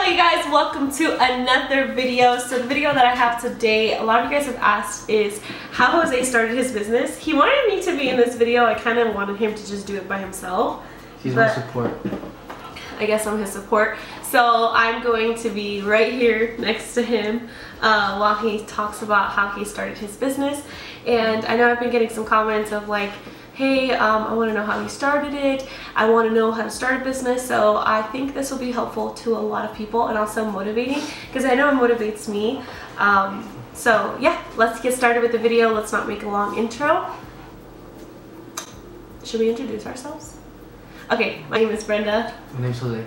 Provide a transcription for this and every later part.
you guys, welcome to another video. So the video that I have today, a lot of you guys have asked, is how Jose started his business. He wanted me to be in this video. I kind of wanted him to just do it by himself. He's my support. I guess I'm his support. So I'm going to be right here next to him while he talks about how he started his business. And I know I've been getting some comments of like, hey, I want to know how he started it. I want to know how to start a business. So I think this will be helpful to a lot of people and also motivating, because I know it motivates me. So yeah, let's get started with the video. Let's not make a long intro. Should we introduce ourselves? Okay, my name is Brenda. My name's Jose.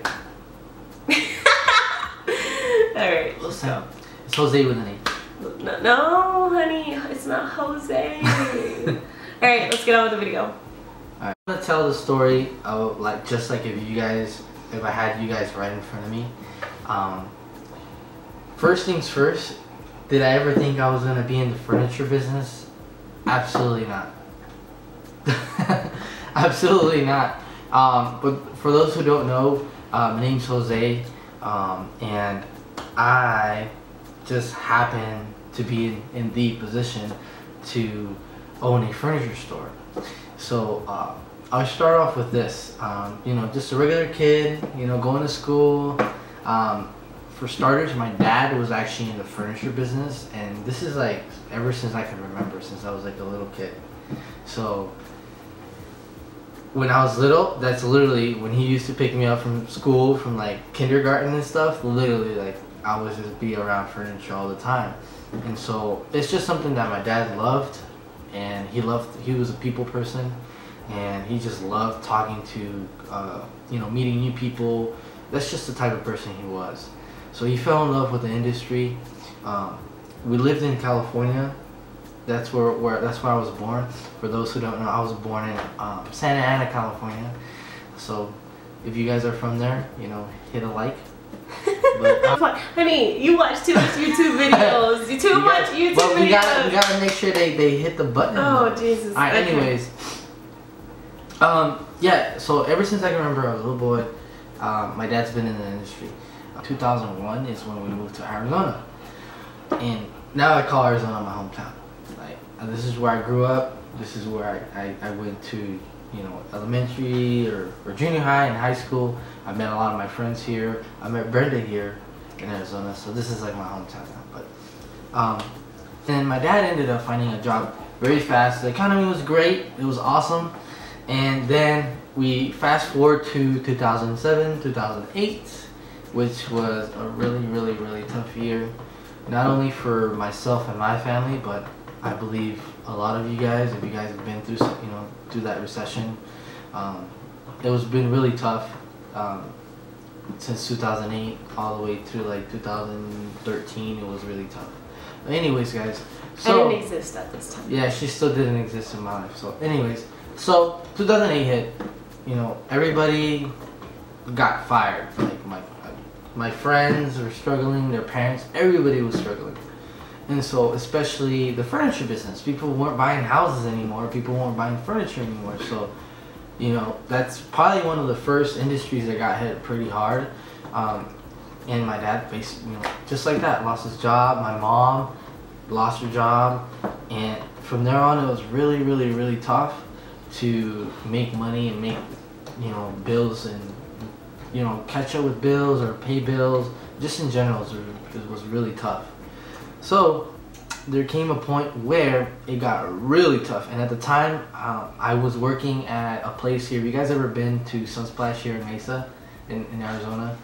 Alright, let's go. It's Jose with an A. No, honey, it's not Jose. Alright, let's get on with the video. Alright, I'm gonna tell the story of just like if I had you guys right in front of me. First things first, did I ever think I was gonna be in the furniture business? Absolutely not. Absolutely not. But for those who don't know, my name's Jose, and I just happen to be in the position to own a furniture store. So I'll start off with this. You know, just a regular kid, you know, going to school. For starters, my dad was actually in the furniture business, and this is like ever since I can remember, since I was like a little kid. So when I was little, that's literally when he used to pick me up from school, from like kindergarten and stuff. Literally, like I was just be around furniture all the time, and so it's just something that my dad loved, and he was a people person, and he just loved talking to, you know, meeting new people. That's just the type of person he was. So he fell in love with the industry. We lived in California. That's where I was born. For those who don't know, I was born in Santa Ana, California. So if you guys are from there, you know, hit a like. But, honey, you watch too much YouTube videos. But we gotta make sure they hit the button. Oh Jesus! Alright, okay. Anyways, yeah. So ever since I can remember, I was a little boy. My dad's been in the industry. 2001 is when we moved to Arizona, and now I call Arizona my hometown. Like this is where I grew up. This is where I went to, you know, elementary or junior high and high school. I met a lot of my friends here. I met Brenda here in Arizona, so this is like my hometown now. But then my dad ended up finding a job very fast. The economy was great. It was awesome. And then we fast forward to 2007, 2008, which was a really tough year. Not only for myself and my family, but I believe a lot of you guys, if you guys have been through, you know, through that recession, it was been really tough since 2008 all the way through like 2013. It was really tough. But anyways, guys, so I didn't exist at this time. Yeah, she still didn't exist in my life. So anyways, so 2008 hit. You know, everybody got fired. Like my friends were struggling, their parents, everybody was struggling. And so, especially the furniture business, people weren't buying houses anymore, people weren't buying furniture anymore. So, you know, that's probably one of the first industries that got hit pretty hard. And my dad faced, you know, just like that, lost his job. My mom lost her job. And from there on, it was really tough to make money and make, you know, bills and, you know, catch up with bills or pay bills. Just in general, it was really tough. So there came a point where it got really tough, and at the time I was working at a place here. You guys ever been to Sunsplash here in Mesa in Arizona?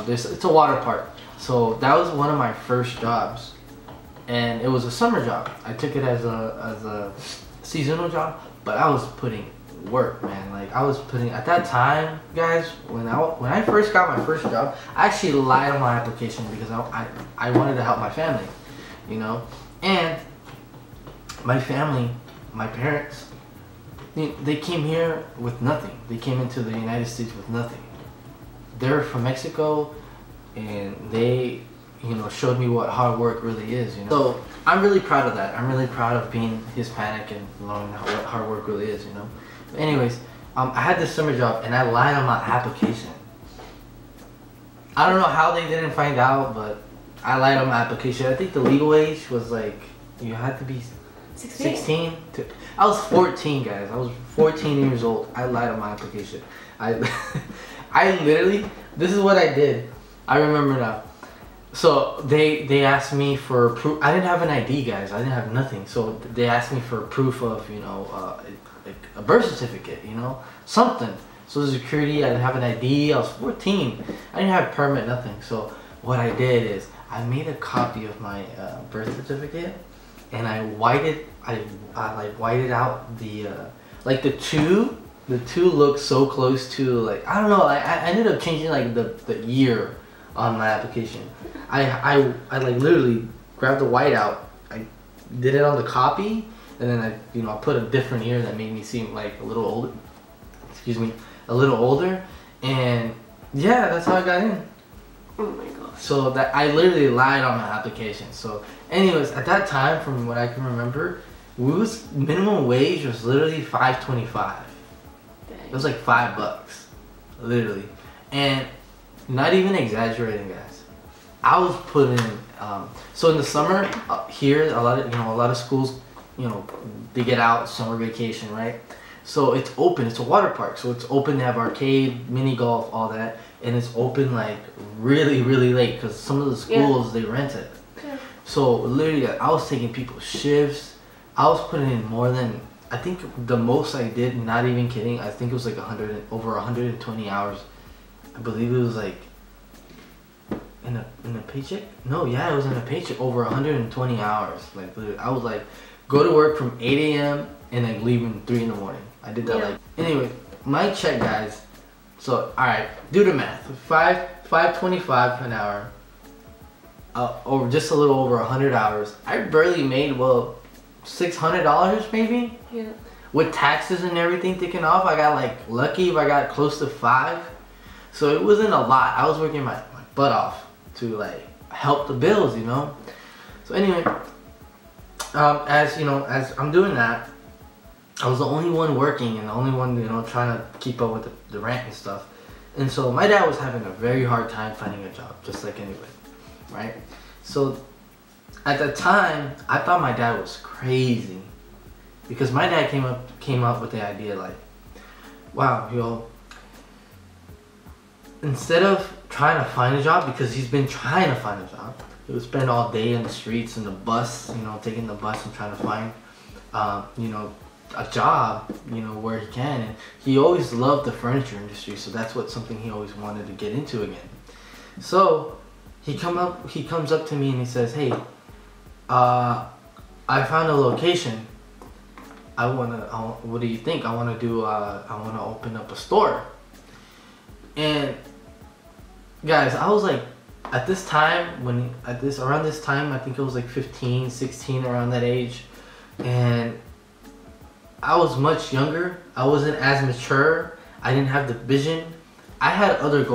It's a water park. So that was one of my first jobs, and it was a summer job. I took it as a seasonal job, but I was putting work, man. Like I was putting, at that time, guys, when I first got my first job, I actually lied on my application because I wanted to help my family. You know, and my family, my parents, they came here with nothing. They came into the United States with nothing. They're from Mexico, and they, you know, showed me what hard work really is, you know. So I'm really proud of that. I'm really proud of being Hispanic and knowing what hard work really is, you know. But anyways, I had this summer job, and I lied on my application. I don't know how they didn't find out, but I lied on my application. I think the legal age was like, you had to be 16. I was 14, guys. I was 14 years old. I lied on my application. I literally, this is what I did. I remember now. So they asked me for proof. I didn't have an ID, guys. I didn't have nothing. So they asked me for proof of, you know, like a birth certificate, you know, something. Social Security. I didn't have an ID. I was 14. I didn't have a permit, nothing. So what I did is I made a copy of my birth certificate, and I whited. I like whited out the like the two. The two look so close to, like, I don't know. I ended up changing like the year on my application. I like literally grabbed the white out. I did it on the copy, and then I put a different year that made me seem like a little older. Excuse me, a little older, and yeah, that's how I got in. Oh my gosh. So that I literally lied on my application. So, anyways, at that time, from what I can remember, minimum wage was literally $5.25. It was like $5, literally, and not even exaggerating, guys. I was putting so in the summer here, a lot of schools, you know, they get out summer vacation, right? So it's open. It's a water park, so it's open. They have arcade, mini golf, all that, and it's open like really, really late because some of the schools they rent it. Yeah. So literally, I was taking people's shifts. I was putting in more than. I think the most I did, not even kidding, I think it was like over 120 hours. I believe it was like in a paycheck. No, yeah, it was in a paycheck. Over 120 hours. Like literally, I would like go to work from 8 a.m. and like leave in 3 in the morning. I did that like anyway. My check, guys. So all right, do the math. $5.25 an hour. Over just a little over 100 hours. I barely made $600 maybe. Yeah. With taxes and everything taken off, I got like lucky if I got close to $5. So it wasn't a lot. I was working my butt off to like help the bills, you know. So anyway, as you know, as I'm doing that, I was the only one working and the only one, you know, trying to keep up with the rent and stuff. And so my dad was having a very hard time finding a job, just like anybody, right? So at the time, I thought my dad was crazy because my dad came up with the idea like, wow, you know, instead of trying to find a job, because he's been trying to find a job, he would spend all day in the streets and the bus, you know, taking the bus and trying to find, you know, a job, you know, where he can. And he always loved the furniture industry, so that's something he always wanted to get into again. So he comes up to me and he says, hey, I found a location. What do you think? I want to open up a store. And guys, I was like, at this time, around this time, I think it was like 15, 16, around that age. And I was much younger. I wasn't as mature. I didn't have the vision. I had other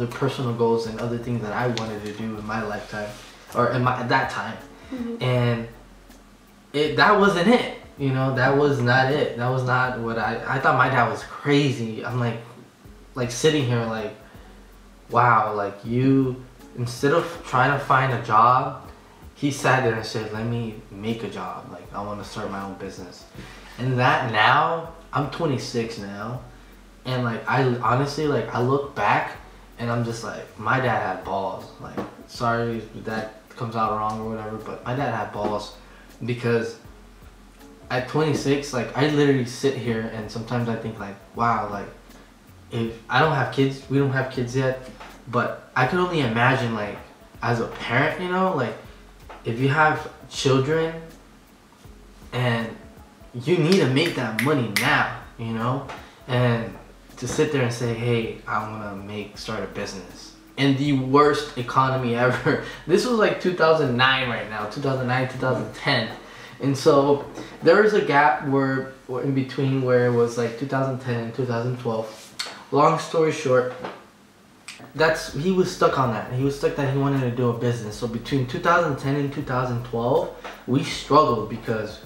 personal goals and other things that I wanted to do in my lifetime. Or at that time. Mm-hmm. And that wasn't it, you know. That was not it. That was not what I thought. My dad was crazy. I'm like sitting here like, wow, like you, instead of trying to find a job, he sat there and said, let me make a job. Like, I want to start my own business. And that now, I'm 26 now, and like I honestly, like, I look back and I'm just like, my dad had balls. Like, sorry if that comes out wrong or whatever, but my dad had balls, because at 26, like, I literally sit here and sometimes I think like, wow, like, if I don't have kids, we don't have kids yet, but I can only imagine, like, as a parent, you know, like, if you have children and you need to make that money now, you know, and to sit there and say, hey, I want to start a business in the worst economy ever. This was like 2009 right now, 2009, 2010. And so there was a gap where in between where it was like 2010 and 2012. Long story short, he was stuck on that. He was stuck that he wanted to do a business. So between 2010 and 2012, we struggled because,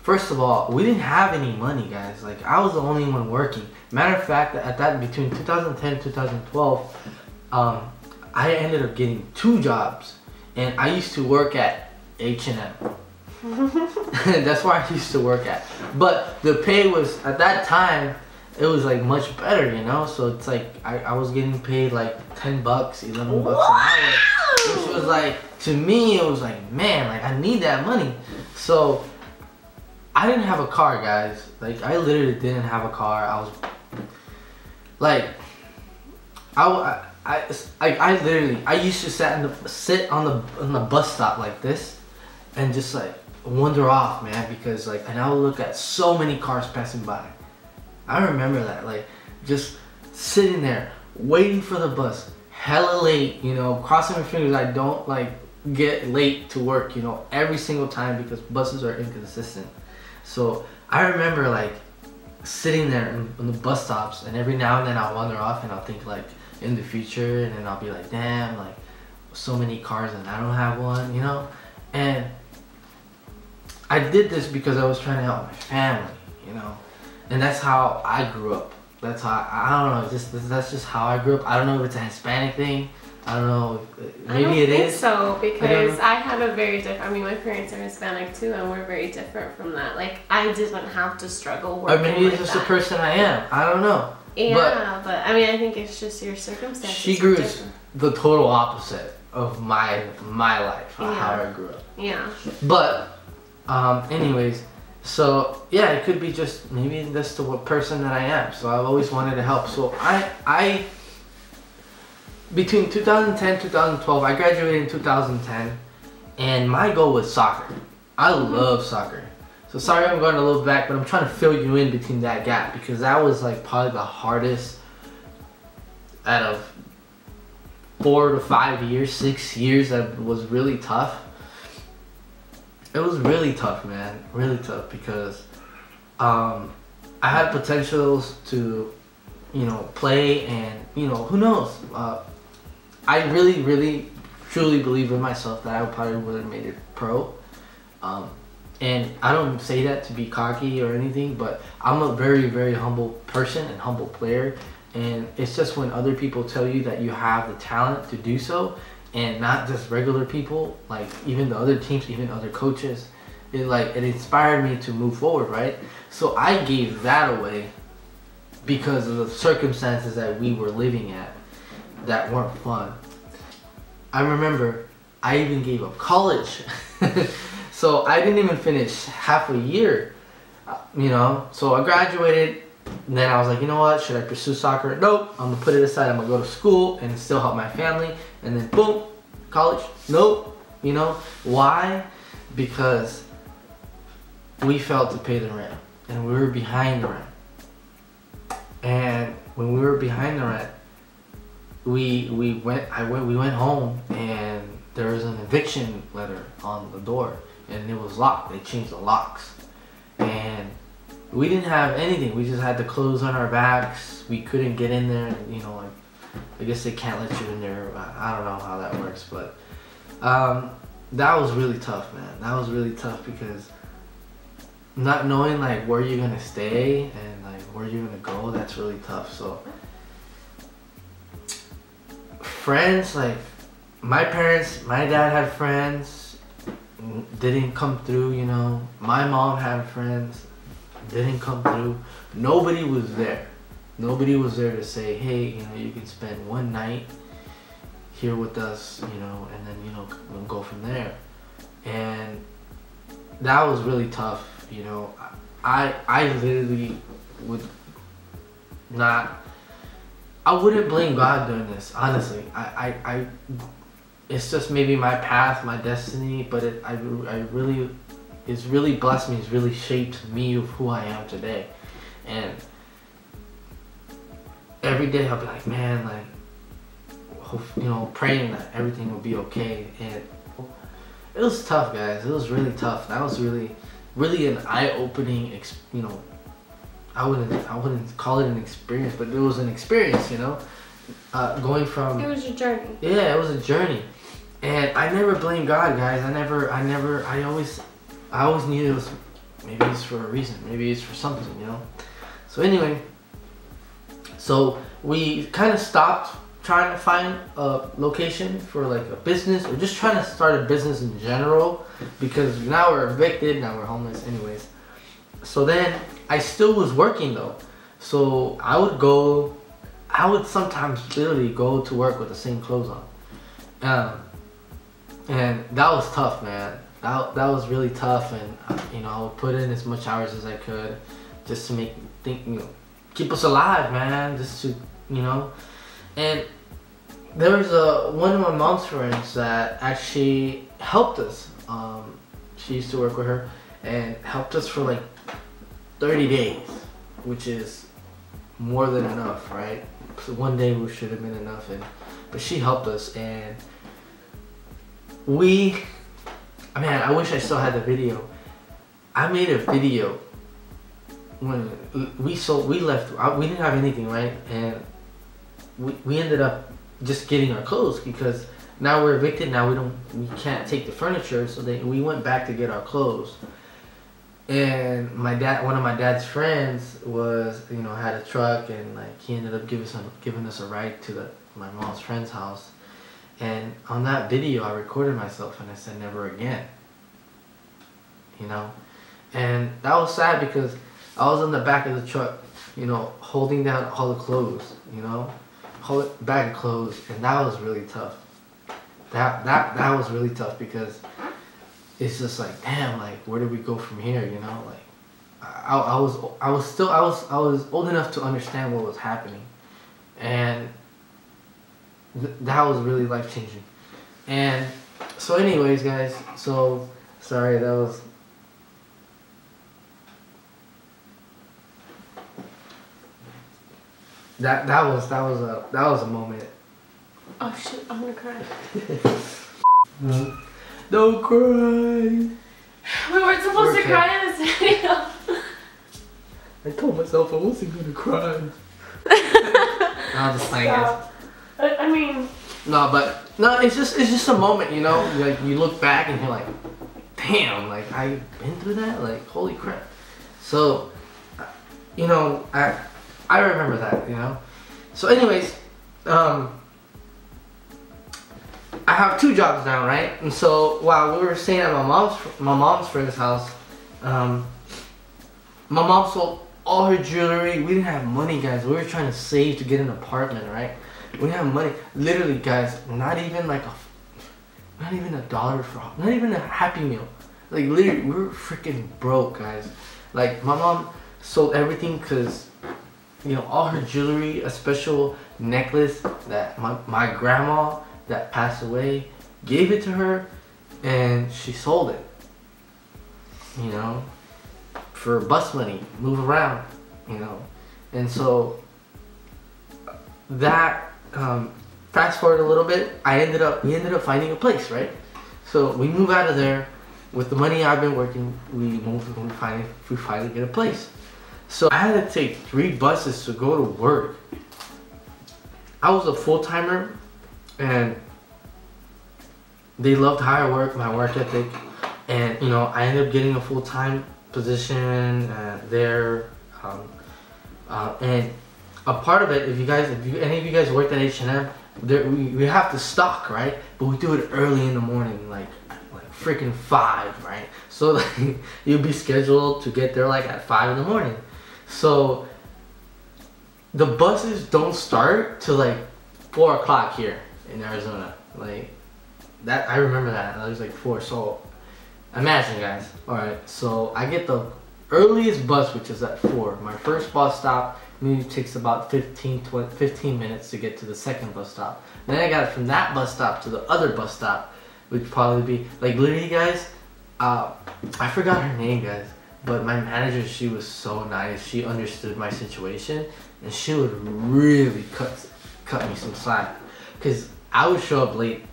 first of all, we didn't have any money, guys. Like, I was the only one working. Matter of fact, between 2010 and 2012, I ended up getting 2 jobs, and I used to work at H&M. That's where I used to work at. But the pay was, at that time, it was like much better, you know? So it's like, I was getting paid like $10, $11 an hour. Which was like, to me, it was like, man, like I need that money. So I didn't have a car, guys. Like, I literally didn't have a car. I was like, I literally, I used to sit on the bus stop like this and just like wander off, man, because like, and I would look at so many cars passing by. I remember that, like, just sitting there waiting for the bus, hella late, you know, crossing my fingers I don't like get late to work, you know, every single time, because buses are inconsistent. So I remember like sitting there on the bus stops, and every now and then I'll wander off and I'll think like in the future, and then I'll be like, damn, like so many cars and I don't have one, you know. And I did this because I was trying to help my family, you know, and that's how I grew up. That's how I don't know, that's just how I grew up. I don't know if it's a Hispanic thing. I don't know. Maybe it is. I don't think so, because I had a very different. I mean, my parents are Hispanic too, and we're very different from that. Like, I didn't have to struggle working. Or maybe it's just the person I am. I don't know. Yeah, but I mean, I think it's just your circumstances. She grew the total opposite of my life, how I grew up. Yeah. But, anyways, so yeah, it could be just maybe that's the person that I am. So I've always wanted to help. So I between 2010 2012, I graduated in 2010, and my goal was soccer. I love soccer. So sorry I'm going a little back, but I'm trying to fill you in between that gap, because that was like probably the hardest out of 4 to 5 years, 6 years, that was really tough. It was really tough, man, really tough, because I had potentials to, you know, play, and you know, who knows, I really truly believe in myself that I probably would have made it pro. And I don't say that to be cocky or anything, but I'm a very humble person and humble player. And it's just when other people tell you that you have the talent to do so, and not just regular people, like even the other teams, even other coaches, it inspired me to move forward, right? So I gave that away because of the circumstances that we were living at that weren't fun. I remember I even gave up college. So I didn't even finish half a year, you know. So I graduated, and then I was like, you know what, should I pursue soccer? Nope, I'm gonna put it aside. I'm gonna go to school and still help my family. And then boom, college, nope. You know, why? Because we failed to pay the rent, and we were behind the rent. And when we were behind the rent, we went home, and there was an eviction letter on the door, and it was locked. They changed the locks, and we didn't have anything. We just had the clothes on our backs. We couldn't get in there. You know, like, I guess they can't let you in there. I don't know how that works, but that was really tough, man. That was really tough, because not knowing like where you're gonna stay and like where you're gonna go, that's really tough. So friends, like my dad had friends, didn't come through, you know. My mom had friends, didn't come through. Nobody was there. Nobody was there to say, hey, you know, you can spend one night here with us, you know, and then, you know, we'll go from there. And that was really tough, you know. I literally would not, I wouldn't blame God doing this, honestly. It's just maybe my path, my destiny, but it's really blessed me. It's really shaped me of who I am today. And every day I'll be like, man, like, you know, praying that everything will be okay. And it was tough, guys. It was really tough. That was really an eye-opening, you know, I wouldn't call it an experience, but it was an experience, you know, going from. It was a journey. Yeah, it was a journey, and I never blame God, guys. I always knew it was, maybe it's for a reason, maybe it's for something, you know. So anyway, so we kind of stopped trying to find a location for like a business, or just trying to start a business in general, because now we're evicted, now we're homeless anyways. So then I still was working though. So I would sometimes literally go to work with the same clothes on. And that was tough, man. That was really tough, and you know, I would put in as much hours as I could just to keep us alive, man, just to, you know. And there was one of my mom's friends that actually helped us. She used to work with her and helped us for like 30 days, which is more than enough, right? So one day we should have been enough, but she helped us, and man, I wish I still had the video. I made a video when we left. We didn't have anything, right? And we ended up just getting our clothes, because now we're evicted. Now we can't take the furniture, so we went back to get our clothes. And one of my dad's friends was, you know, had a truck, and like he ended up giving us a ride to my mom's friend's house. And on that video, I recorded myself and I said, "Never again." You know, and that was sad, because I was in the back of the truck, you know, holding down all the clothes, you know, bag of clothes, and that was really tough. That was really tough, because it's just like, damn, like, where do we go from here, you know? Like, I was old enough to understand what was happening, and that was really life changing. And so, anyways, guys, so sorry, that was. That was a moment. Oh shit, I'm gonna cry. Don't cry. We weren't supposed to cry in this video. I told myself I wasn't gonna cry. I'll just playing it. I mean. No, it's just a moment, you know. Like, you look back and you're like, damn, like, I've been through that. Like, holy crap. So, you know, I remember that, you know. So anyways, I have 2 jobs now, right? And so while we were staying at my mom's friend's house, my mom sold all her jewelry. We didn't have money, guys. We were trying to save to get an apartment, right? We didn't have money. Literally, guys, not even $1 not even a Happy Meal. Like, literally, we were freaking broke, guys. Like, my mom sold everything, because, you know, all her jewelry, a special necklace that my grandma that passed away gave it to her, and she sold it, you know, for bus money, move around, you know. And so that, fast forward a little bit, we ended up finding a place, right? So we move out of there with the money I've been working. We finally get a place. So I had to take 3 buses to go to work. I was a full-timer, and they loved how I work, my work ethic, and you know, I ended up getting a full-time position there. And a part of it, if any of you guys worked at H&M, we have to stock, right? But we do it early in the morning, like freaking 5, right? So like, you'll be scheduled to get there like at 5 in the morning. So the buses don't start till like 4 o'clock here in Arizona. Like that, I remember that. It was like 4. So imagine, guys. All right, so I get the earliest bus, which is at 4. My first bus stop maybe takes about 15 minutes to get to the second bus stop. Then I got from that bus stop to the other bus stop, which would probably be like, literally, guys, I forgot her name, guys. But my manager, she was so nice. She understood my situation, and she would really cut me some slack, because I would show up late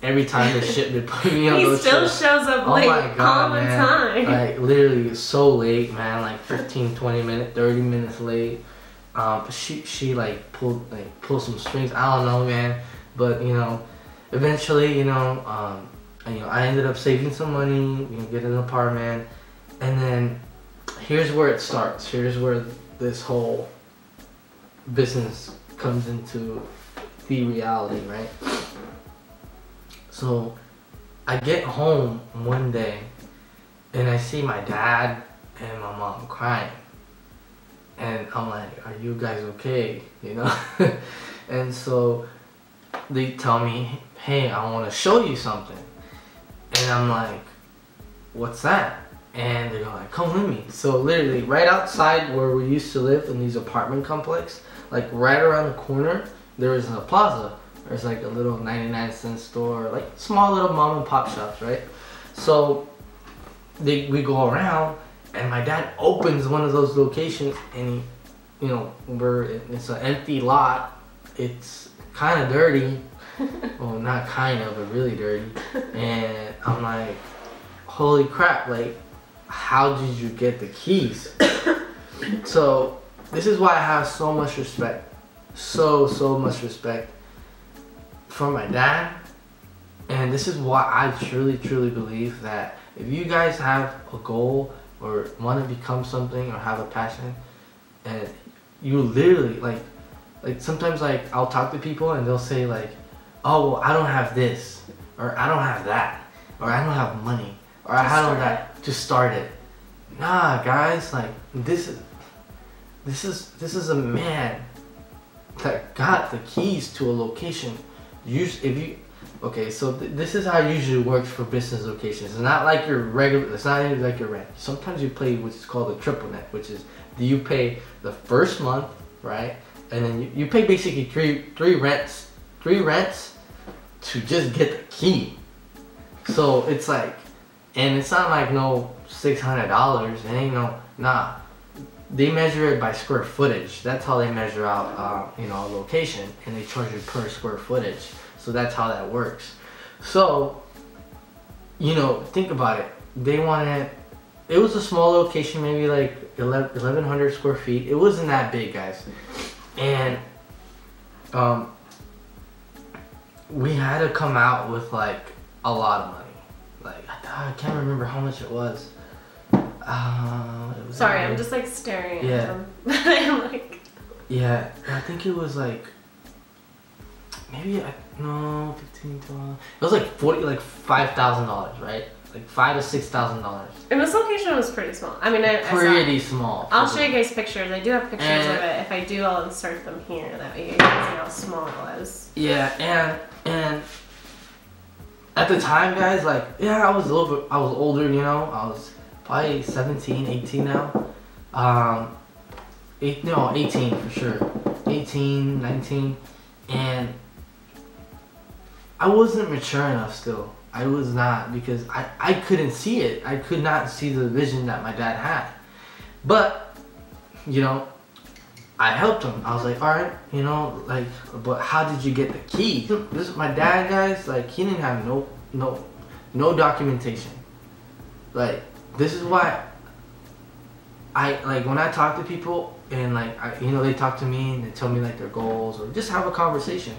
every time the shipment put me on those trips. He still shows up late all the time. Like, literally so late, man. Like 15, 20 minutes, 30 minutes late. She like pulled some strings. I don't know, man. But you know, eventually, you know, I ended up saving some money, you know, get an apartment. And then here's where it starts. Here's where this whole business comes into be reality, right? So I get home one day and I see my dad and my mom crying. And I'm like, are you guys okay? You know? And so they tell me, hey, I want to show you something. And I'm like, what's that? And they're like, come with me. So literally right outside where we used to live in these apartment complex, like right around the corner, there was a plaza. There's like a little 99-cent store, like small little mom and pop shops, right? So we go around and my dad opens one of those locations and he, you know, it's an empty lot. It's kind of dirty. Well, not kind of, but really dirty. And I'm like, holy crap, like, how did you get the keys? So this is why I have so much respect, so much respect for my dad. And this is why I truly believe that if you guys have a goal or want to become something or have a passion, and you literally like sometimes like I'll talk to people and they'll say like, oh, well, I don't have this, or I don't have that, or I don't have money, or I don't that to start it. Nah, guys, like this is a man that got the keys to a location. Okay, so this is how it usually works for business locations. It's not like your regular, it's not even like your rent. Sometimes you pay what's called a triple net, which is you pay the first month, right? And then you pay basically three rents to just get the key. So it's like, and it's not like no $600. It ain't nah. They measure it by square footage. That's how they measure out, you know, a location, and they charge you per square footage. So that's how that works. So, you know, think about it. They wanted, it was a small location, maybe like 1,100 square feet. It wasn't that big, guys. And we had to come out with like a lot of money. Like I can't remember how much it was. Sorry, I'm just like staring at them. I'm like, yeah, I think it was like maybe no 15, 12. It was like $5,000, right? Like $5,000 to $6,000. And this location was pretty small. I mean, pretty small. I'll show you guys pictures. I do have pictures of it. If I do, I'll insert them here. That way you guys see how small it was. Yeah, and at the time, guys, like, yeah, I was older, you know. I was probably 17, 18 now. 18 for sure. 18, 19, and I wasn't mature enough still. I was not, because I couldn't see it. I could not see the vision that my dad had. But, you know, I helped him. I was like, all right, you know, like, but how did you get the key? This is my dad, guys. Like, he didn't have no documentation. Like, this is why I like when I talk to people and like you know, they talk to me and they tell me like their goals or just have a conversation.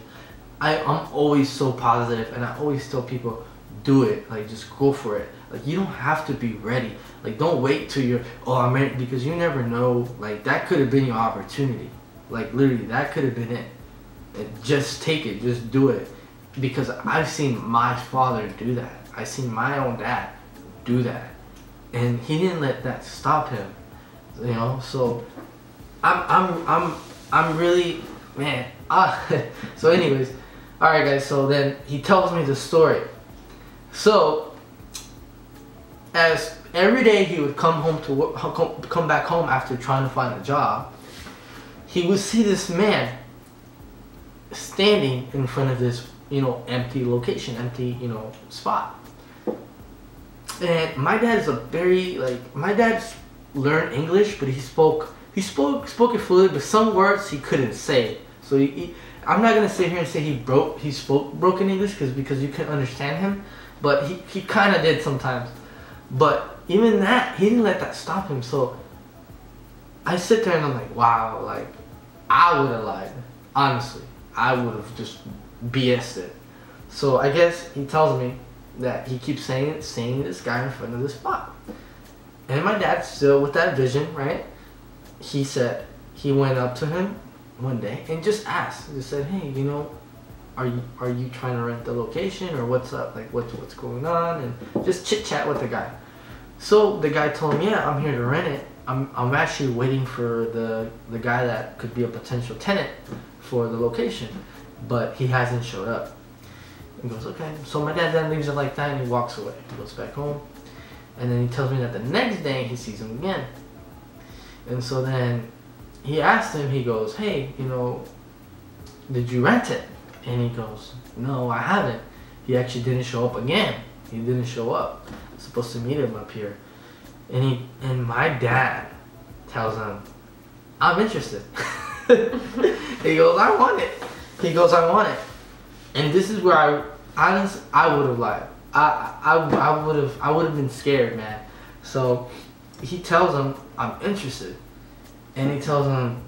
I'm always so positive, and I always tell people, do it. Like, just go for it. Like, you don't have to be ready. Like, don't wait till you're, oh, I'm ready, because you never know. Like, that could have been your opportunity. Like, literally, that could have been it. And just take it. Just do it. Because I've seen my father do that. I've seen my own dad do that. And he didn't let that stop him. You know? So, I'm really, man. So anyways, alright guys, so then he tells me the story. So, as every day he would come home to work, come back home after trying to find a job, he would see this man standing in front of this, you know, empty location, empty, you know, spot. And my dad is a very, like, my dad's learned English, but he spoke it fluid, but some words he couldn't say. So I'm not gonna sit here and say he spoke broken English because you couldn't understand him, but he kind of did sometimes. But even that, he didn't let that stop him. So I sit there and I'm like, wow, like I would have lied. Honestly, I would have just BS'd it. So I guess he tells me that he keeps seeing this guy in front of the spot, and my dad's still with that vision, right? He said he went up to him one day and just asked, just said, hey, you know, are you trying to rent the location, or what's up? Like, what's going on? And just chit chat with the guy. So the guy told him, yeah, I'm here to rent it. I'm actually waiting for the guy that could be a potential tenant for the location, but he hasn't showed up. He goes, okay. So my dad then leaves it like that, and he walks away. He goes back home, and then he tells me that the next day he sees him again. And so then he asked him, he goes, hey, you know, did you rent it? And he goes, no, I haven't. He actually didn't show up again. He didn't show up. I was supposed to meet him up here. And my dad tells him, I'm interested. He goes, I want it. He goes, I want it. And this is where I would have lied. I would have been scared, man. So he tells him, I'm interested. And he tells him,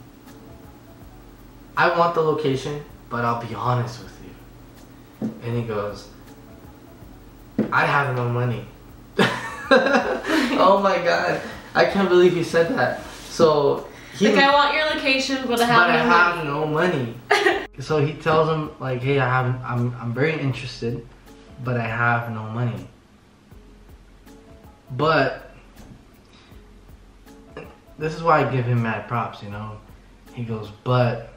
I want the location, but I'll be honest with you. And he goes, I have no money. Oh my God, I can't believe he said that. So like, I want your location, but I have no money. So he tells him, like, hey, I'm very interested, but I have no money. But this is why I give him mad props, you know. He goes, but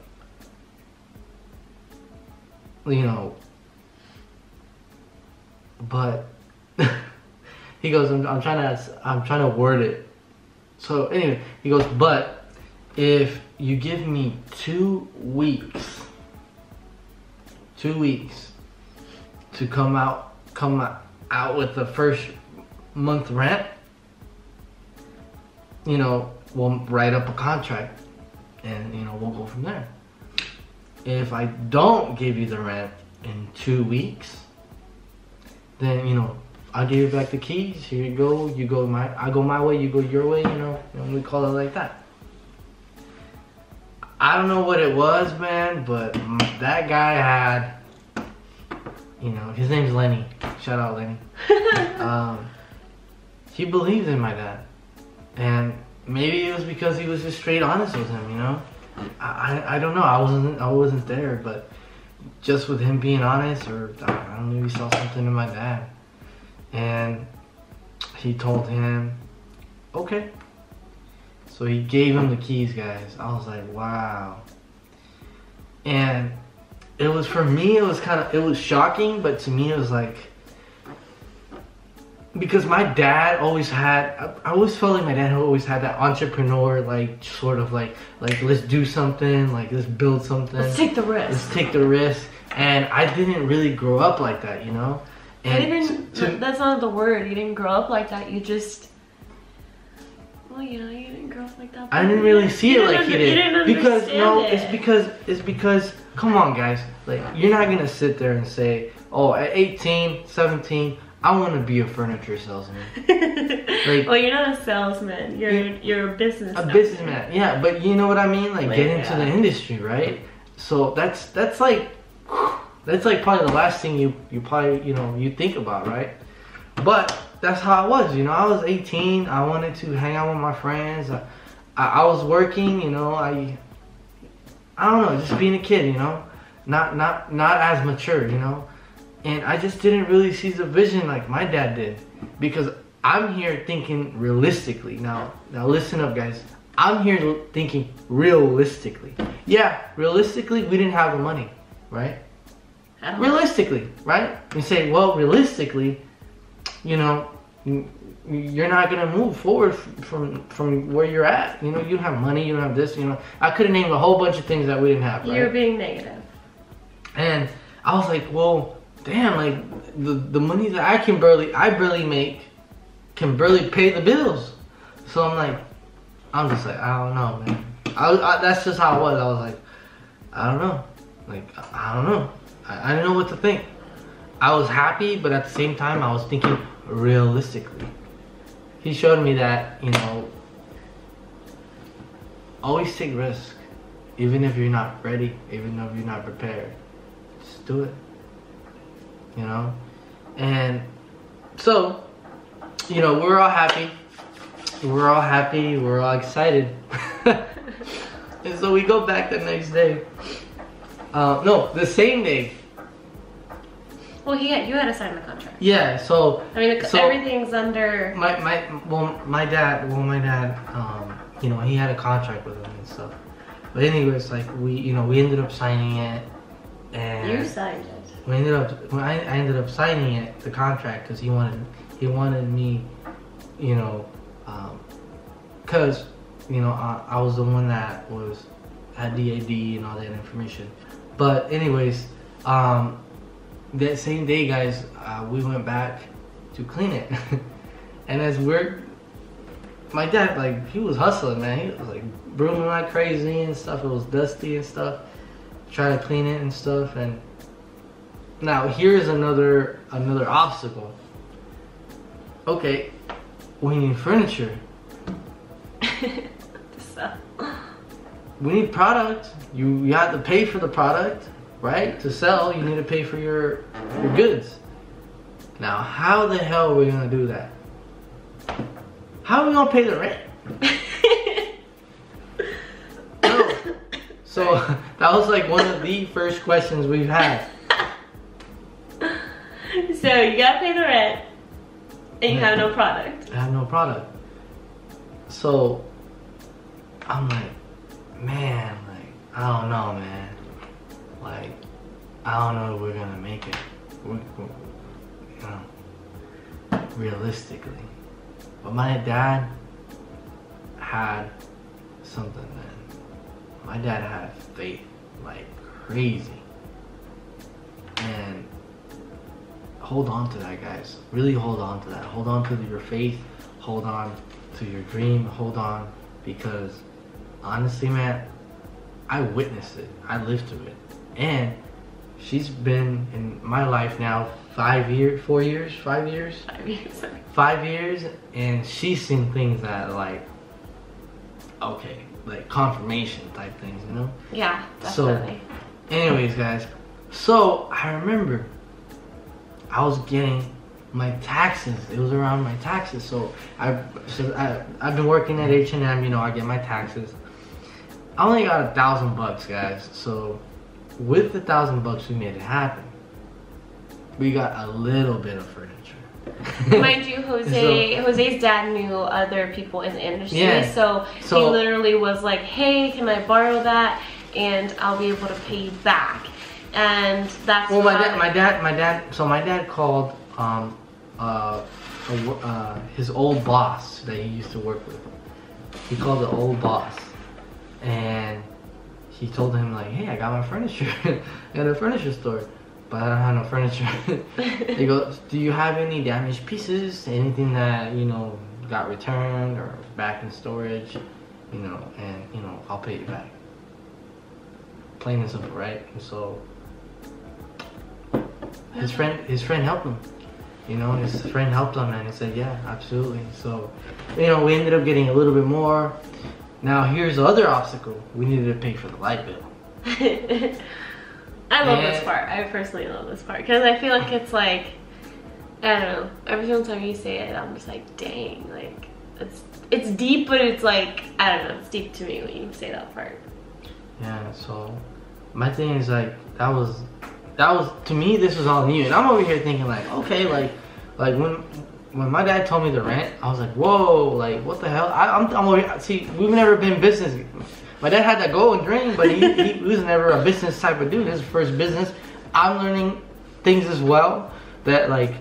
you know, but he goes, I'm trying to word it. So anyway, he goes, but if you give me 2 weeks to come out with the first month rent, you know, we'll write up a contract, and you know, we'll go from there. If I don't give you the rent in 2 weeks, then, you know, I'll give you back the keys. Here you go. I go my way, you go your way, you know, we call it like that. I don't know what it was, man, but that guy had, you know, his name's Lenny. Shout out Lenny. He believed in my dad. And maybe it was because he was just straight honest with him, you know. I don't know. I wasn't there, but just with him being honest, or I don't know, he saw something in my dad, and he told him, okay. So he gave him the keys, guys. I was like, wow. And it was, for me, it was shocking, but to me it was like, because my dad always had, I always felt like my dad always had that entrepreneur, like, sort of like let's do something, like, let's build something. Let's take the risk. Let's take the risk. And I didn't really grow up like that, you know? And that's not the word. You didn't grow up like that. You just, well, you know, you didn't grow up like that. I didn't really see it like he did. You didn't because, understand no, it. it's because, come on, guys. Like, you're not going to sit there and say, oh, at 18, 17, I want to be a furniture salesman. Like, well, you're not a salesman. You're a businessman. A businessman, yeah. But you know what I mean? Like, get into the industry, right? So that's like probably the last thing you probably, you know, you think about, right? But that's how I was, you know. I was 18. I wanted to hang out with my friends. I was working, you know. I don't know, just being a kid, you know, not as mature, you know. And I just didn't really see the vision like my dad did, because I'm here thinking realistically. Now listen up, guys. I'm here thinking realistically. Yeah, realistically, we didn't have the money, right? Realistically, right? You say, well, realistically, you know, you're not gonna move forward from where you're at. You know, you don't have money, you don't have this, you know. I could have named a whole bunch of things that we didn't have, right? You're being negative. And I was like, well, damn, like the money that I barely make can barely pay the bills. So I'm just like, I don't know, man. That's just how I was. I was like, I don't know. Like, I don't know. I didn't know what to think. I was happy, but at the same time, I was thinking realistically. He showed me that, you know, always take risks. Even if you're not ready, even if you're not prepared. Just do it. You know? And so, you know, we're all happy. We're all excited. And so we go back the next day. No, the same day. Well, you had to sign the contract. Yeah, so I mean, everything's under. My dad, you know, he had a contract with him and stuff. But anyways, like we ended up signing it, and You signed it. I ended up signing it, the contract, because he wanted me, you know, because you know I was the one that had DAD and all that information. But anyways, that same day, guys, we went back to clean it, and my dad, like, he was hustling, man. He was like brooming like crazy and stuff. It was dusty and stuff. Trying to clean it and stuff. And now here's another obstacle. Okay, we need furniture. So. We need product. You have to pay for the product, right? To sell, you need to pay for your goods. Now, how the hell are we gonna do that? How are we gonna pay the rent? No. So that was like one of the first questions we've had. So you gotta pay the rent, and you have no product. I have no product. So I'm like, man, like, I don't know, man. Like, I don't know if we're gonna make it. You know, realistically. But my dad had something, man. My dad had faith like crazy. And hold on to that, guys. Really hold on to that. Hold on to your faith. Hold on to your dream. Hold on, because honestly, man, I witnessed it. I lived through it. And she's been in my life now 5 years, 4 years, 5 years? 5 years. 5 years, and she's seen things that are like, okay, like confirmation type things, you know? Yeah, definitely. So, anyways, guys, so I remember I was getting my taxes. It was around my taxes. So I've been working at H&M, you know, I get my taxes. I only got $1,000, guys. So with the $1,000, we made it happen. We got a little bit of furniture. Mind you, Jose's dad knew other people in the industry, yeah. so he literally was like, hey, can I borrow that, and I'll be able to pay you back. And that's well, my dad called his old boss that he used to work with. He called the old boss, and he told him like, hey, I got my furniture at a furniture store, but I don't have no furniture. He goes, do you have any damaged pieces, anything that, you know, got returned or back in storage, you know, and, you know, I'll pay you back. Plain and simple, right? And so his friend helped him. You know, his friend helped him, and he said, yeah, absolutely. So, you know, we ended up getting a little bit more. Now here's the other obstacle. We needed to pay for the light bill. I love this part. I personally love this part because I feel like it's like, I don't know, every single time you say it, I'm just like, dang, like it's deep, but it's like, I don't know, it's deep to me when you say that part. Yeah, so my thing is like, that was to me, this was all new, and I'm over here thinking like, okay, like when my dad told me the rent, I was like, whoa, like what the hell? I'm over here, see, we've never been business. My dad had to go and dream, but he was never a business type of dude. His first business. I'm learning things as well that like,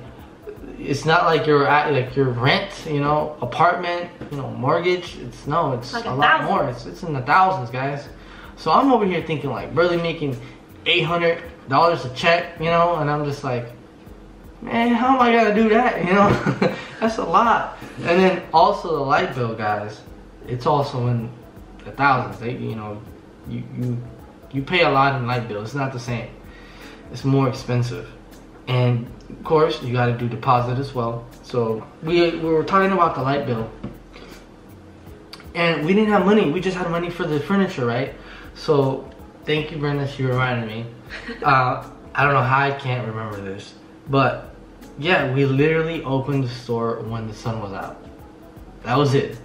it's not like your rent, you know, apartment, you know, mortgage. It's like a lot more. It's in the thousands, guys. So I'm over here thinking like barely making $800 a check, you know, and I'm just like, man, how am I gonna do that? You know, that's a lot. And then also the light bill, guys. It's also in the thousands. You know, you pay a lot in light bill. It's not the same. It's more expensive, and of course you got to do deposit as well. So we were talking about the light bill, and we didn't have money. We just had money for the furniture, right? So thank you, Brenda. She reminded me. I don't know how I can't remember this, but yeah, we literally opened the store when the sun was out. That was it.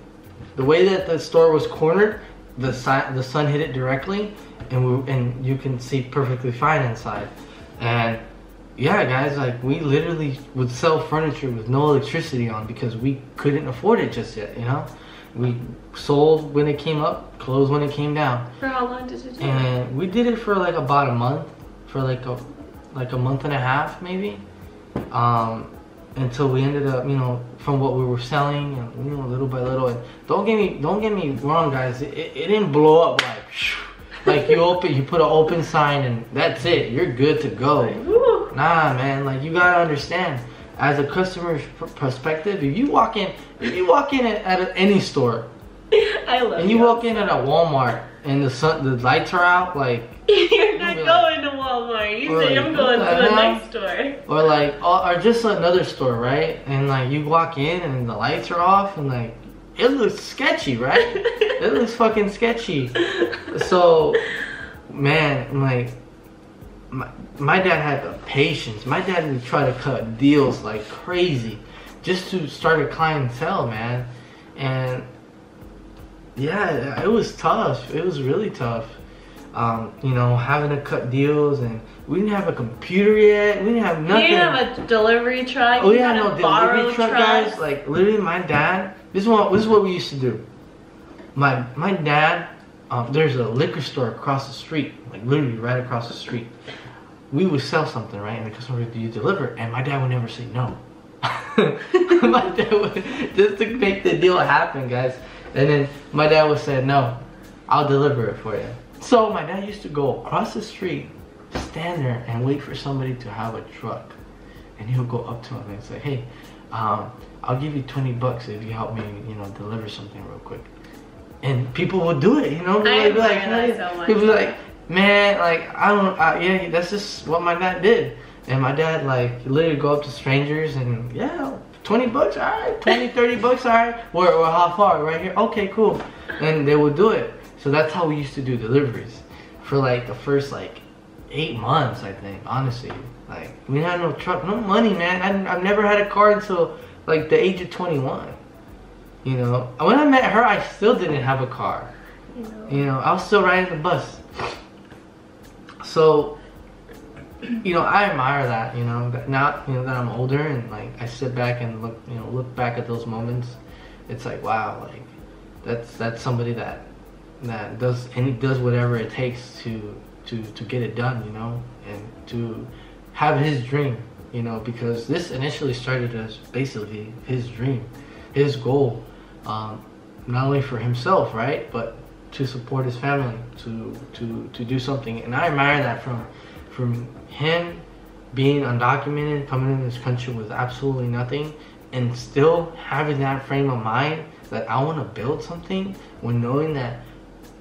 The way that the store was cornered, the sun hit it directly, and you can see perfectly fine inside. And yeah, guys, like we literally would sell furniture with no electricity on because we couldn't afford it just yet, you know? We sold when it came up, closed when it came down. For how long did you do it? And we did it for like about a month, for like a month and a half maybe. Until we ended up, you know, from what we were selling, and, you know, little by little. And don't get me wrong, guys. It didn't blow up like you put an open sign and that's it. You're good to go. Nah, man. Like you gotta understand, as a customer's perspective, if you walk in at any store, I love. And you walk in at a Walmart and the lights are out, like. You're not going to Walmart. You say I'm going to the next store. Or just another store, right? And like you walk in and the lights are off and like it looks sketchy, right? It looks fucking sketchy. So, man, like my dad had the patience. My dad would try to cut deals like crazy just to start a clientele, man. And yeah, it was tough. It was really tough. You know, having to cut deals, and we didn't have a computer yet. We didn't have nothing. You didn't have a delivery truck. Oh yeah, no delivery truck, guys. Like literally, my dad. This is what we used to do. My dad. There's a liquor store across the street, like literally right across the street. We would sell something, right, and the customer would deliver, and my dad would never say no. My dad would, just to make the deal happen, guys. And then my dad would say, no, I'll deliver it for you. So my dad used to go across the street, stand there and wait for somebody to have a truck. And he would go up to him and say, hey, I'll give you 20 bucks if you help me, you know, deliver something real quick. And people would do it, you know? They'd be like, hey. People be like, man, like, yeah, that's just what my dad did. And my dad, like, literally go up to strangers and, yeah, 20 bucks, all right, 20, 30 bucks, all right. Or how far? Right here? Okay, cool. And they would do it. So that's how we used to do deliveries for like the first like 8 months, I think, honestly. Like we had no truck, no money, man. I've never had a car until like the age of 21. You know, when I met her, I still didn't have a car. You know, I was still riding the bus. So, you know, I admire that, you know, now, you know, that I'm older and like I sit back and look back at those moments. It's like, wow, like that's somebody that does whatever it takes to get it done, you know, and to have his dream, you know, because this initially started as basically his dream, his goal, not only for himself, right, but to support his family, to do something. And I admire that from him being undocumented, coming in this country with absolutely nothing, and still having that frame of mind that I want to build something, when knowing that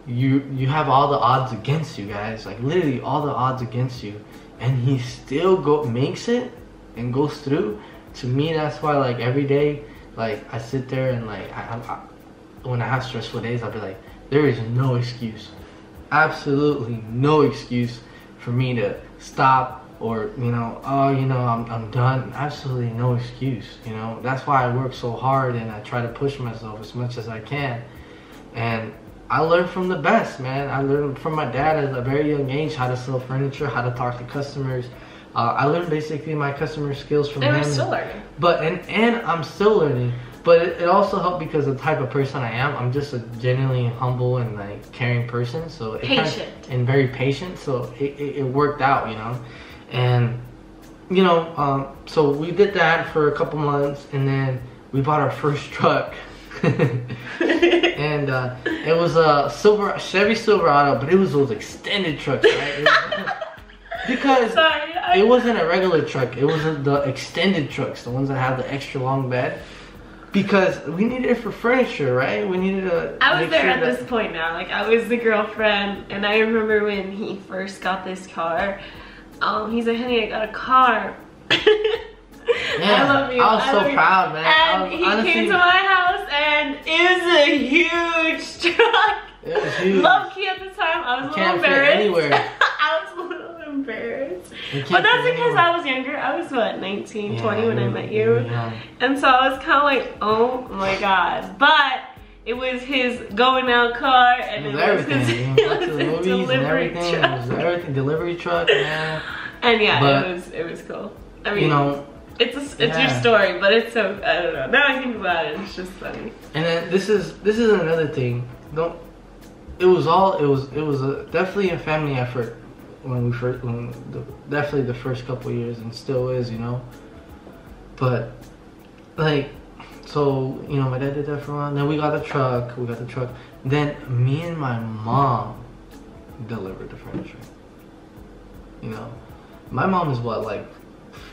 you have all the odds against you, guys, like literally all the odds against you, and he still makes it and goes through. To me, that's why, like, every day, like, I sit there and like when I have stressful days, I'll be like, there is no excuse, absolutely no excuse for me to stop, or, you know, oh, you know, I'm done. Absolutely no excuse, you know. That's why I work so hard and I try to push myself as much as I can. And I learned from the best, man. I learned from my dad at a very young age how to sell furniture, how to talk to customers. I learned basically my customer skills from him. And we're still learning. But and I'm still learning. But it also helped because of the type of person I am. I'm just a genuinely humble and like caring person. So patient. And very patient. So it worked out, you know. And you know, so we did that for a couple months, and then we bought our first truck. And it was a Chevy Silverado, but it was those extended trucks, right? Because it wasn't a regular truck. It wasn't the extended trucks, the ones that have the extra long bed. Because we needed it for furniture, right? We needed a. I was there at this point now. Like, I was the girlfriend, and I remember when he first got this car. He's like, honey, I got a car. Yeah, I love you. I was so proud, man. And he came to my house, and it was a huge truck. It was huge. Low key at the time, I was a little embarrassed. Anywhere. I was a little embarrassed. But that's because I was younger. I was what, 19, 20 when I met you. Yeah. And so I was kind of like, oh my god. But it was his going out car, and it was his delivery truck. It was everything, delivery truck, man. And yeah, But, it was cool. I mean, you know, it's your story, but it's so, I don't know. Now I think about it, it's just funny. And then this is another thing. Definitely a family effort definitely the first couple years, and still is, you know. But like, so, you know, my dad did that for a while. Then we got the truck. Then me and my mom delivered the furniture. You know, my mom is what, like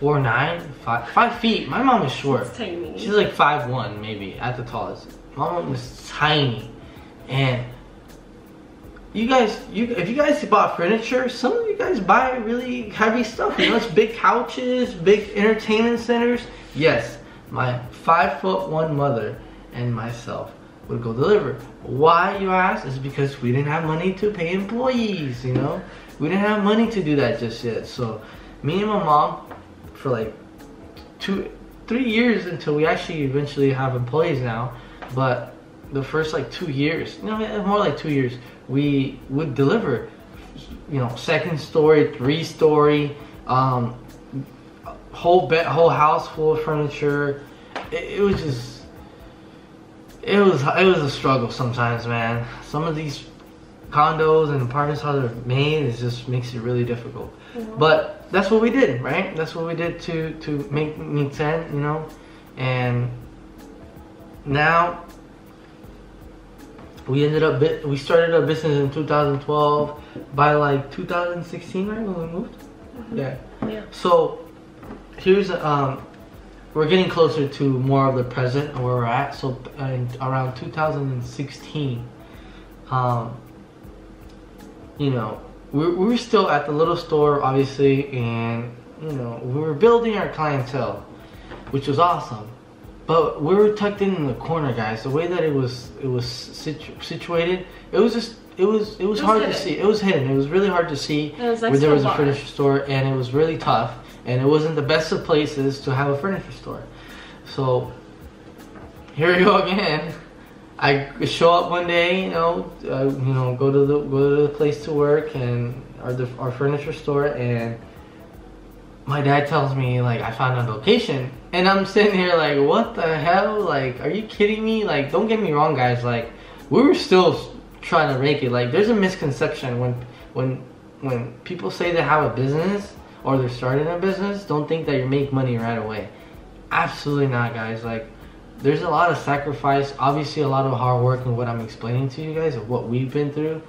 4'9", 5 feet. My mom is short. It's tiny. She's like 5'1", maybe at the tallest. My mom is tiny, and if you guys bought furniture, some of you guys buy really heavy stuff. You know, it's big couches, big entertainment centers. Yes, my 5'1" mother and myself would go deliver. Why, you ask? Is because we didn't have money to pay employees. You know, we didn't have money to do that just yet. So me and my mom, for like 2-3 years until we actually eventually have employees now, but the first like 2 years, you know, more like 2 years, we would deliver, you know, 2nd story, 3-story, whole house full of furniture. It was just, it was a struggle sometimes, man. Some of these condos and apartments, how they're made, it just makes it really difficult. Mm-hmm. But that's what we did, right? That's what we did to make sense, you know. And now we started our business in 2012. By like 2016, right, when we moved. Mm-hmm. Yeah. So here's we're getting closer to more of the present and where we're at. So around 2016, you know, we were still at the little store, obviously, and you know, we were building our clientele, which was awesome. But we were tucked in the corner, guys. The way that it was situated, it was hard to see. It was hidden. It was really hard to see where there was a furniture store, and it was really tough. And it wasn't the best of places to have a furniture store. So here we go again. I show up one day, you know, go to the place to work and our furniture store, and my dad tells me, like, I found a location, and I'm sitting here like, what the hell? Like, are you kidding me? Like, don't get me wrong, guys. Like, we were still trying to make it. Like, there's a misconception when people say they have a business or they're starting a business, don't think that you make money right away. Absolutely not, guys. Like, there's a lot of sacrifice, obviously a lot of hard work in what I'm explaining to you guys of what we've been through,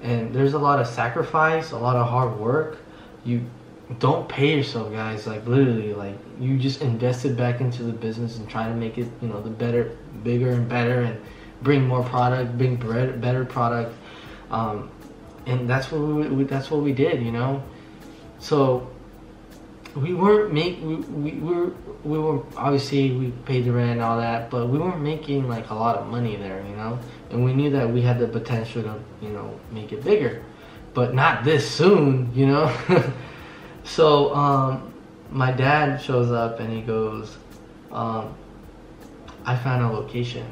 and there's a lot of sacrifice, a lot of hard work. You don't pay yourself, guys. Like, literally, like, you just invested back into the business and trying to make it, you know, the bigger and better, and bring more product, bring better product, and that's what we did, you know. So we weren't we were obviously, we paid the rent and all that, but we weren't making like a lot of money there, you know. And we knew that we had the potential to, you know, make it bigger, but not this soon, you know. So my dad shows up and he goes, I found a location.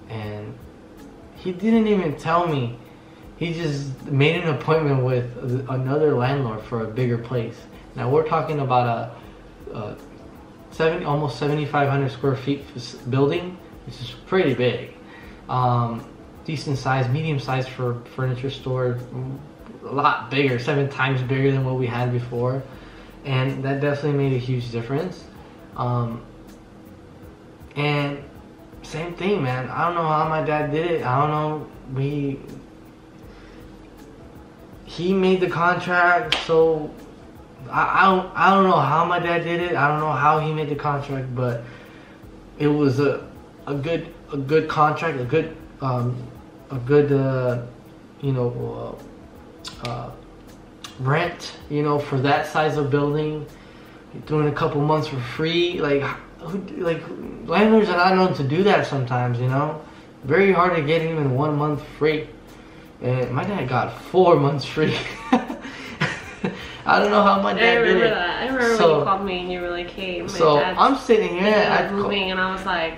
And he didn't even tell me. He just made an appointment with another landlord for a bigger place. Now we're talking about a almost 7,500 square feet building, which is pretty big. Decent size, medium size for furniture store. A lot bigger, 7 times bigger than what we had before, and that definitely made a huge difference. And same thing, man. I don't know how my dad did it. I don't know. He made the contract, so I don't know how my dad did it. I don't know how he made the contract, but it was a good contract, a good you know, rent, you know, for that size of building. Doing a couple months for free, like landlords are not known to do that sometimes, you know. Very hard to get even 1 month free, and my dad got 4 months free. I don't know how my dad did it. I remember when you called me and you were like, "Hey, my dad's I'm sitting here, moving," and I was like,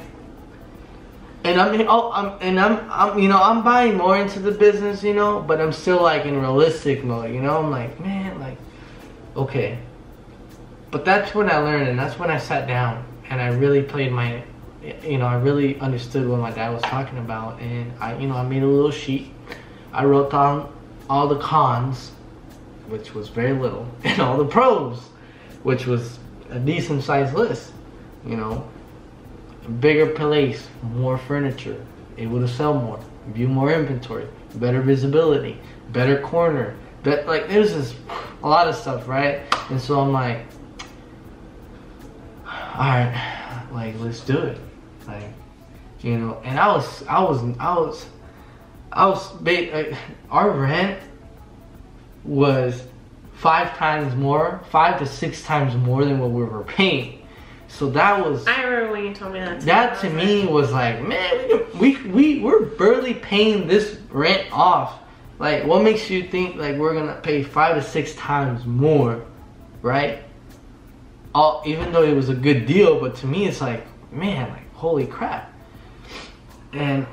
and I'm buying more into the business, you know, but I'm still like in realistic mode, you know. I'm like, man, like, okay, But that's when I learned, and that's when I sat down and I really played my, I really understood what my dad was talking about, and I made a little sheet. I wrote down all the cons, which was very little, and all the pros, which was a decent sized list. Bigger place, more furniture, able to sell more, view more inventory, better visibility, better corner. Like there's just a lot of stuff, right? And so I'm like, all right, like let's do it, like, and our rent was 5 to 6 times more than what we were paying. So that was, I remember when you told me that. That to me was like, man, we're barely paying this rent off. Like, what makes you think like we're gonna pay 5 to 6 times more, right? Even though it was a good deal, but to me it's like, man, like holy crap. And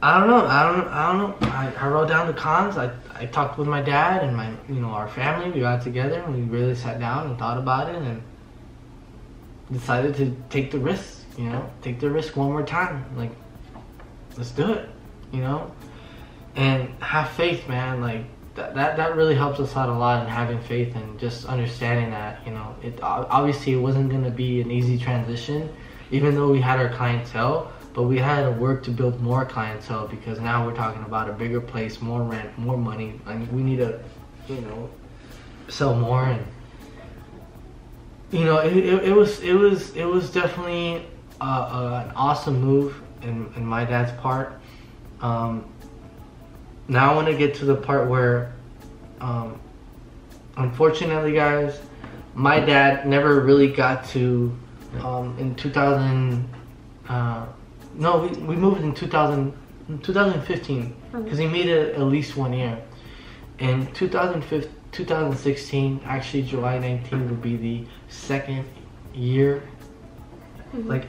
I don't know. I wrote down the cons. I talked with my dad and my our family. We got together and we really sat down and thought about it and decided to take the risk. Take the risk one more time. Like, let's do it. And have faith, man. Like that really helps us out a lot in having faith and just understanding that it obviously it wasn't gonna be an easy transition, even though we had our clientele. But we had to work to build more clientele because now we're talking about a bigger place, more rent, more money, and we need to, sell more. And it was definitely an awesome move in my dad's part. Now I want to get to the part where, unfortunately, guys, my dad never really got to in 2000. No, we moved in 2015 because he made it at least 1 year. In 2016, actually July 19th would be the 2nd year. Like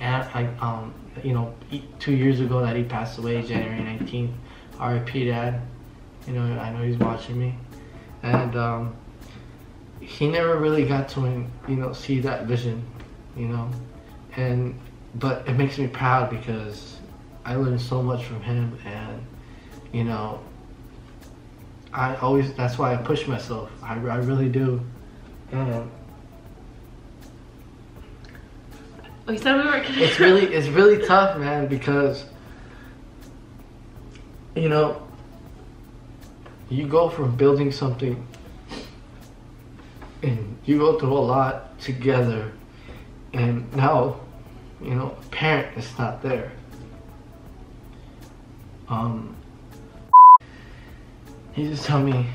2 years ago that he passed away, January 19th. R.I.P. Dad. I know he's watching me, and he never really got to see that vision, But it makes me proud because I learned so much from him, and that's why I push myself. I really do. We said we were it's really tough, man, because you go from building something and you go through a lot together, and now a parent is not there. He just told me,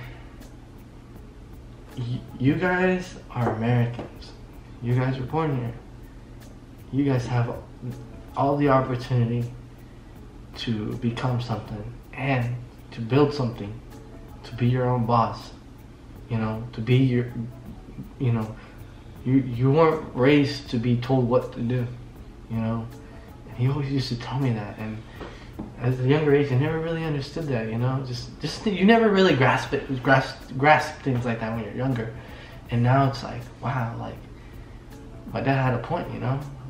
you guys are Americans. You guys were born here. You guys have all the opportunity to become something and to build something, to be your own boss, to be your, you weren't raised to be told what to do. And he always used to tell me that, and as a younger age, I never really understood that. Just you never really grasp things like that when you're younger, and now it's like, wow, like my dad had a point.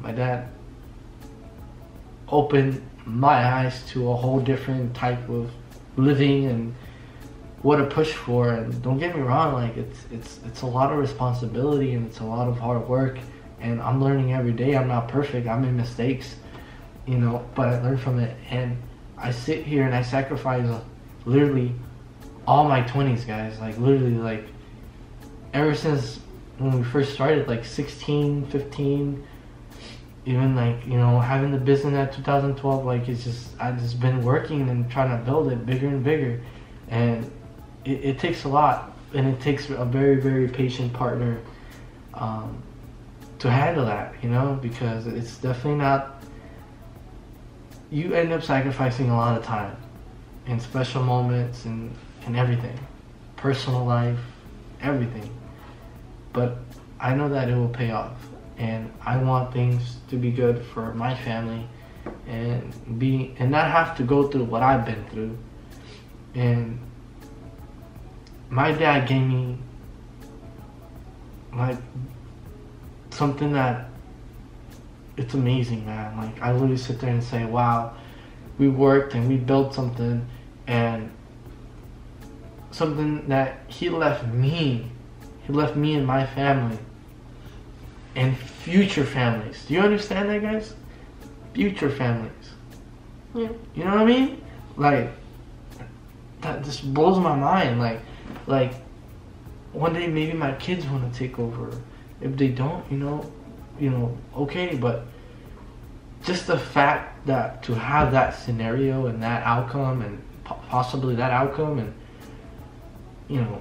My dad opened my eyes to a whole different type of living and what to push for. And don't get me wrong, like it's a lot of responsibility and it's a lot of hard work. And I'm learning every day. I'm not perfect. I make mistakes, but I learn from it. And I sit here and I sacrifice literally all my 20s, guys. Like literally, like ever since when we first started, like 16, 15, even like, having the business at 2012, like I've just been working and trying to build it bigger and bigger. And it takes a lot, and it takes a very, very patient partner, to handle that, because it's definitely not, you end up sacrificing a lot of time and special moments and everything, personal life, everything. But I know that it will pay off, and I want things to be good for my family and not have to go through what I've been through. And my dad gave me like something that it's amazing, man. Like I literally sit there and say, wow, we worked and we built something, and something that he left me and my family and future families. Do you understand that, guys? Future families. Yeah. You know what I mean? Like, that just blows my mind. Like one day maybe my kids want to take over. If they don't, you know, okay, but just the fact that to have that scenario and that outcome and possibly that outcome, and you know,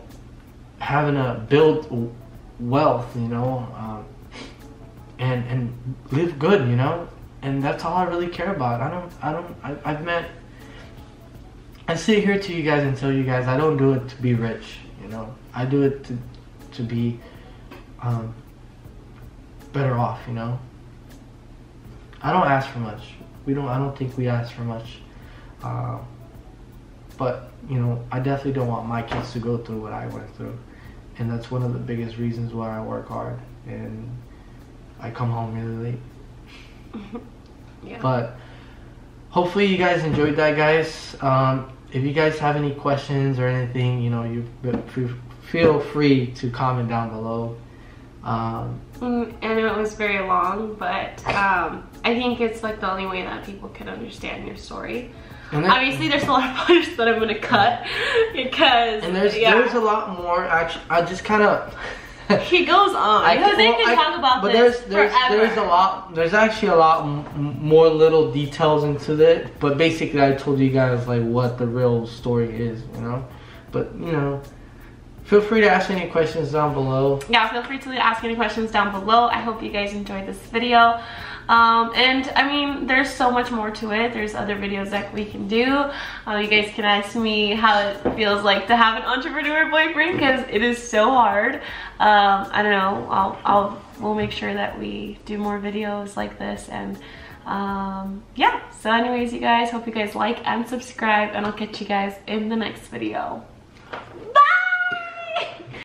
having to build wealth, you know, and live good, you know, and that's all I really care about. I sit here to you guys and tell you guys I don't do it to be rich, you know. I do it to be better off, you know. I don't ask for much. I don't think we ask for much. But, you know, I definitely don't want my kids to go through what I went through. And that's one of the biggest reasons why I work hard and I come home really late. Yeah. But hopefully you guys enjoyed that, guys. If you guys have any questions or anything, you know, you feel free to comment down below. I know it was very long, but I think it's like the only way that people can understand your story. Obviously, there's a lot of parts that I'm gonna cut because there's a lot more. Actually, I just kind of he goes on because they can talk about this forever. There's actually a lot more little details into it, but basically I told you guys like what the real story is, you know. But you know, feel free to ask any questions down below. Yeah, feel free to ask any questions down below. I hope you guys enjoyed this video. And I mean, there's so much more to it. There's other videos that we can do. You guys can ask me how it feels like to have an entrepreneur boyfriend, because it is so hard. I don't know. We'll make sure that we do more videos like this. And yeah. So anyways, you guys, hope you guys like and subscribe, and I'll catch you guys in the next video.